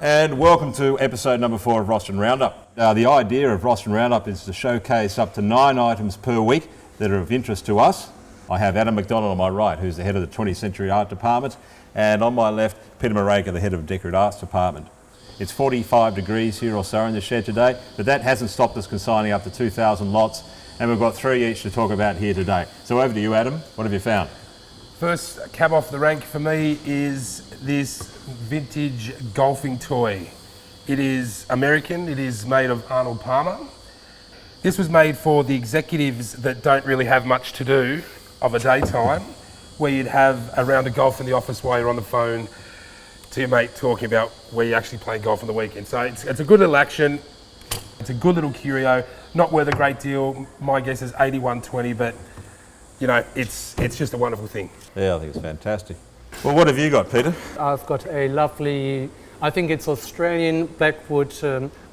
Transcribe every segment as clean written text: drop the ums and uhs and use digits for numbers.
And welcome to episode number 4 of Rostrum Roundup. The idea of Rostrum Roundup is to showcase up to 9 items per week that are of interest to us. I have Adam McDonald on my right, who's the head of the 20th Century Art Department, and on my left, Peter Marejka, the head of the Decorative Arts Department. It's 45 degrees here or so in the shed today, but that hasn't stopped us consigning up to 2,000 lots, and we've got 3 each to talk about here today. So over to you, Adam. What have you found? First cab off the rank for me is this vintage golfing toy. It is American, it is made of Arnold Palmer. This was made for the executives that don't really have much to do of a daytime, where you'd have a round of golf in the office while you're on the phone to your mate talking about where you're actually playing golf on the weekend. So it's a good little action, it's a good little curio, not worth a great deal. My guess is 81.20, but you know, it's just a wonderful thing. Yeah, I think it's fantastic. Well, what have you got, Peter? I've got a lovely, I think it's Australian Blackwood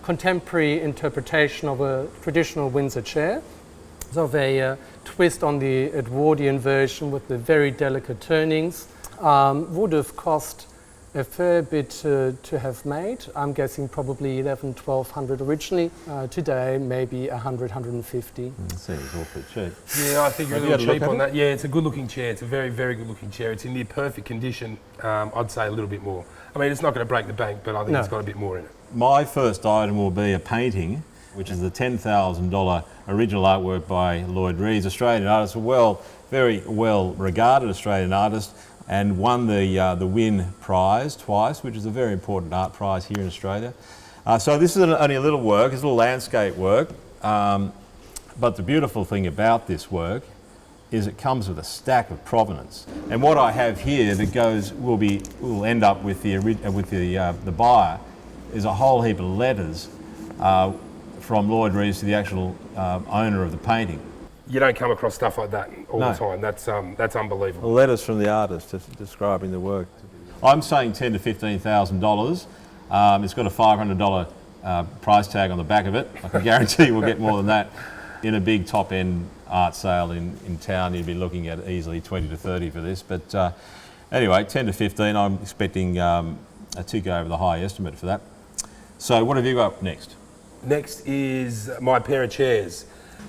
contemporary interpretation of a traditional Windsor chair. Sort of a twist on the Edwardian version with the very delicate turnings. Would have cost a fair bit to have made. I'm guessing probably 1,100-1,200 originally. Today, maybe 100, 150. Seems awfully cheap. Yeah, I think you're a little cheap on that. Yeah, it's a good looking chair. It's a very, very good looking chair. It's in near perfect condition. I'd say a little bit more. I mean, it's not going to break the bank, but I think it's got a bit more in it. My first item will be a painting, which is the $10,000 original artwork by Lloyd Rees, Australian artist, very well regarded Australian artist, and won the Win Prize twice, which is a very important art prize here in Australia. So this is only a little work, it's a little landscape work, but the beautiful thing about this work is it comes with a stack of provenance. And what I have here that will end up with the buyer is a whole heap of letters from Lloyd Rees to the actual owner of the painting. You don't come across stuff like that all the time. That's unbelievable. Letters from the artist describing the work. I'm saying $10,000 to $15,000. It's got a $500 price tag on the back of it. I can guarantee you we'll get more than that. In a big top-end art sale in town, you'd be looking at easily 20 to 30 for this. But anyway, 10 to 15, I'm expecting a tick over the high estimate for that. So what have you got next? Next is my pair of chairs.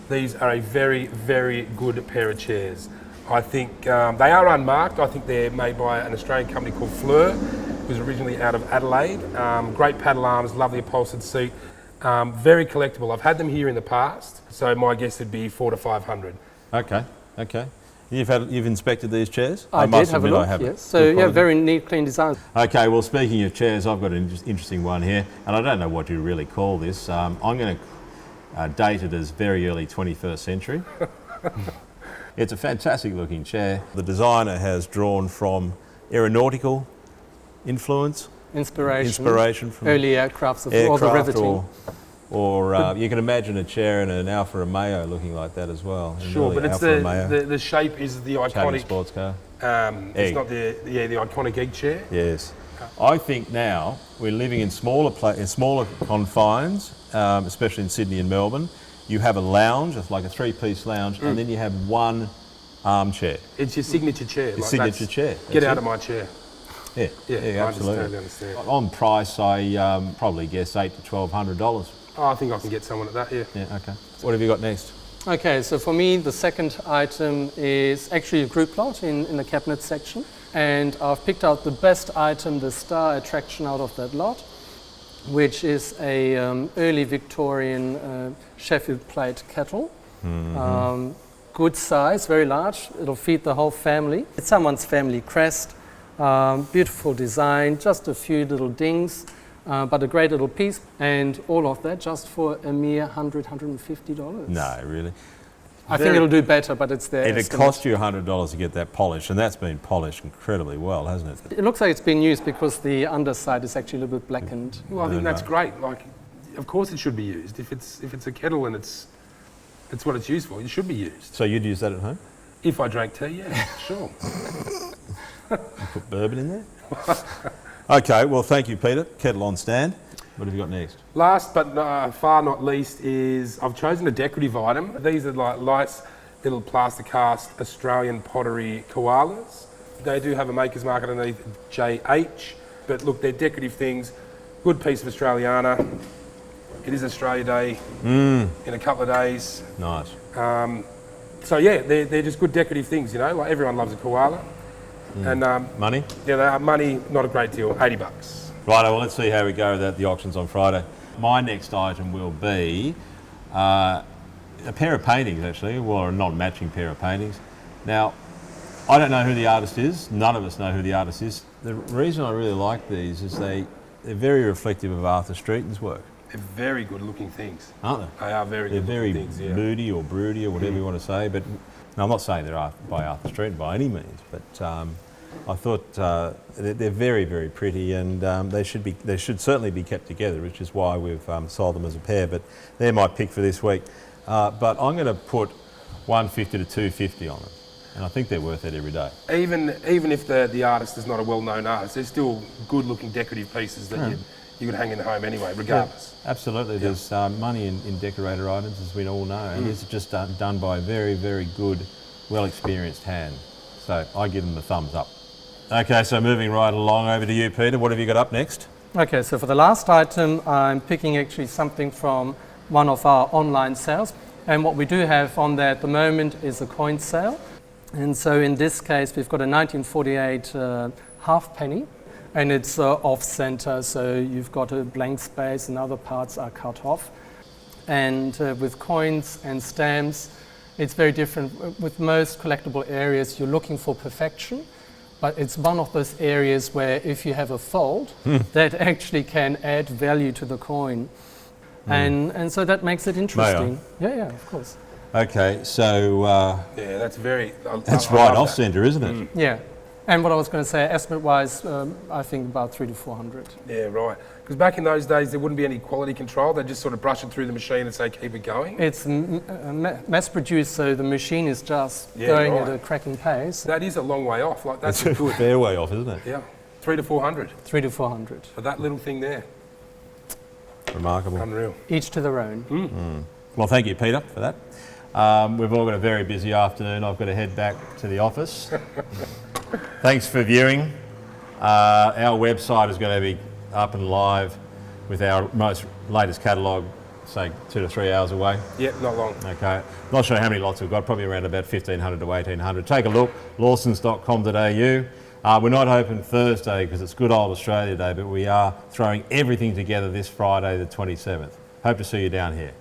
These are a very, very good pair of chairs. I think they are unmarked. I think they're made by an Australian company called Farrah, who's originally out of Adelaide. Great paddle arms, lovely upholstered seat, very collectible. I've had them here in the past, so my guess would be $400 to $500. Okay. You've inspected these chairs? I did have a look, yes. So yeah, very neat, clean design. Okay, well speaking of chairs, I've got an interesting one here, and I don't know what you really call this. I'm going to date it as very early 21st century. It's a fantastic looking chair. The designer has drawn from aeronautical inspiration from early aircrafts of all the riveting. Or you can imagine a chair in an Alfa Romeo looking like that as well. Sure, but it's the shape is the iconic sports car. It's not the iconic egg chair. Yes. I think now we're living in smaller confines, especially in Sydney and Melbourne. You have a lounge, it's like a 3-piece lounge, and then you have one armchair. It's your signature chair. Your signature chair. Get out of my chair. Yeah, absolutely. Understand. On price, I probably guess $800 to $1,200. Oh, I think I can get someone at that, yeah. Yeah, okay. What have you got next? Okay, so for me, the second item is actually a group lot in the cabinet section. And I've picked out the best item, the star attraction out of that lot, which is a early Victorian Sheffield plate kettle. Mm-hmm. Good size, very large. It'll feed the whole family. It's someone's family crest. Beautiful design, just a few little dings, but a great little piece. And all of that just for a mere $100, $150. No, really? I think it'll do better, but it's there. It'd cost you $100 to get that polished, and that's been polished incredibly well, hasn't it? It looks like it's been used because the underside is actually a little bit blackened. Well, I think that's great. Like, of course it should be used. If it's a kettle and it's what it's used for, it should be used. So you'd use that at home? If I drank tea, yeah, sure. You put bourbon in there? Okay, well, thank you, Peter. Kettle on stand. What have you got next? Last but far not least is I've chosen a decorative item. These are like nice little plaster cast Australian pottery koalas. They do have a maker's mark underneath JH, but look, they're decorative things. Good piece of Australiana. It is Australia Day in a couple of days. Nice. So yeah, they're just good decorative things, you know. Like everyone loves a koala. And Money? yeah, they are money, not a great deal. $80. Right, well, let's see how we go at the auctions on Friday. My next item will be a pair of paintings, actually, well, a non-matching pair of paintings. Now, I don't know who the artist is. None of us know who the artist is. The reason I really like these is they're very reflective of Arthur Streeton's work. They're very good looking things. Aren't they? They are very They're good very looking things, yeah. moody or broody or whatever you want to say. But no, I'm not saying they're by Arthur Streeton by any means. But I thought they're very, very pretty, and they should certainly be kept together, which is why we've sold them as a pair. But they're my pick for this week. But I'm going to put $150 to $250 on them, and I think they're worth it every day. Even if the artist is not a well-known artist, they're still good-looking decorative pieces that you could hang in the home anyway, regardless. Yeah, absolutely. Yeah. There's money in decorator items, as we all know, and this is just done by a very, very good, well-experienced hand. So I give them the thumbs up. Okay, so moving right along over to you, Peter. What have you got up next? Okay, so for the last item, I'm picking actually something from one of our online sales. And what we do have on there at the moment is a coin sale. And so in this case, we've got a 1948 halfpenny, and it's off-center, so you've got a blank space and other parts are cut off. And with coins and stamps, it's very different. With most collectible areas, you're looking for perfection, but it's one of those areas where if you have a fold, that actually can add value to the coin. And so that makes it interesting. Yeah, of course. Okay, so Yeah, that's very... that's I right love off that. centre, isn't it? Yeah. And what I was going to say, estimate-wise, I think about 300 to 400. Yeah, right. Because back in those days, there wouldn't be any quality control. They'd just sort of brush it through the machine and say, keep it going. It's mass-produced, so the machine is just going at a cracking pace. That is a long way off. Like, that's It's a good. fair way off, isn't it? Yeah. 300 to 400 300 to 400. for that little thing there. Remarkable. Unreal. Each to their own. Well, thank you, Peter, for that. We've all got a very busy afternoon. I've got to head back to the office. Thanks for viewing. Our website is going to be up and live with our latest catalogue, say 2 to 3 hours away. Yep, not long. Okay. Not sure how many lots we've got, probably around about 1,500 to 1,800. Take a look, lawsons.com.au. We're not open Thursday because it's Good Old Australia Day, but we are throwing everything together this Friday, the 27th. Hope to see you down here.